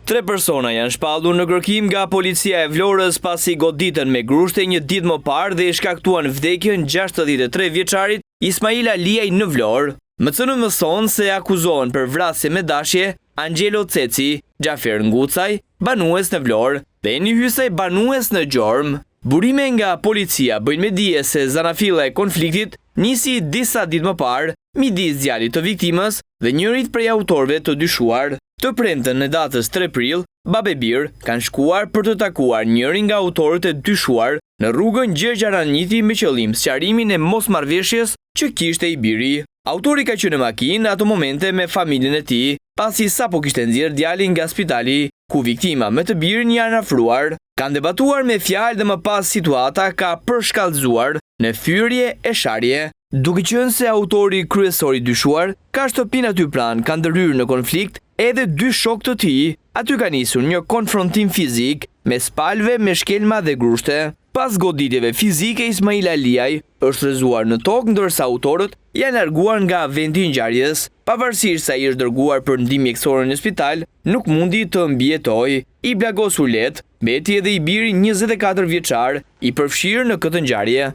3 persona janë shpallur në kërkim nga policia e Vlorës pasi goditën me grushte një ditë më parë dhe i shkaktuan vdekjen 63 vjeçarit Ismail Aliaj në Vlorë. MCN mëson se akuzohen për vrasje me dashje Angelo Ceci, Gjafer Ngucaj, banues në Vlorë, dhe Eni Hysaj, banues në Gjormë. Burime nga policia bëjnë me dije se zanafilla e konfliktit nisi disa ditë më parë midis djalit të viktimës dhe njërit prej autorëve të dyshuar. Të premten në datës 3 prill, babë e birë kanë shkuar për të takuar njërin nga autorët e dyshuar në rrugën Gjergj Araniti me qëllim sqarimin e mosmarrveshjes që kishte i biri. Autori ka qenë në makinë ato momente me familjen e tij, pasi sapo kishte nxjerrë djalin nga spitali, ku viktima me të birin janë afruar. Kanë debatuar me fjalë dhe më pas situata ka përshkallëzuar në thyrje e sharje. Duke qenë se autori kryesor i dyshuar ka shtëpinë aty pranë, kanë ndërhyrë në konflikt edhe 2 shokë të tij. Aty ka nisur një konfrontim fizik mes palëve me shkelma dhe grushte. Pas goditjeve fizike, Ismail Aliaj është rrëzuar në tokë, ndërsa autorët janë larguar nga vendi i ngjarjes. Pavarësisht se ai është dërguar për ndihmë mjekësore në spital, nuk mundi të mbijetojë. I blagosur lehtë mbeti edhe i biri 24 vjeçar i përfshirë në këtë ngjarje.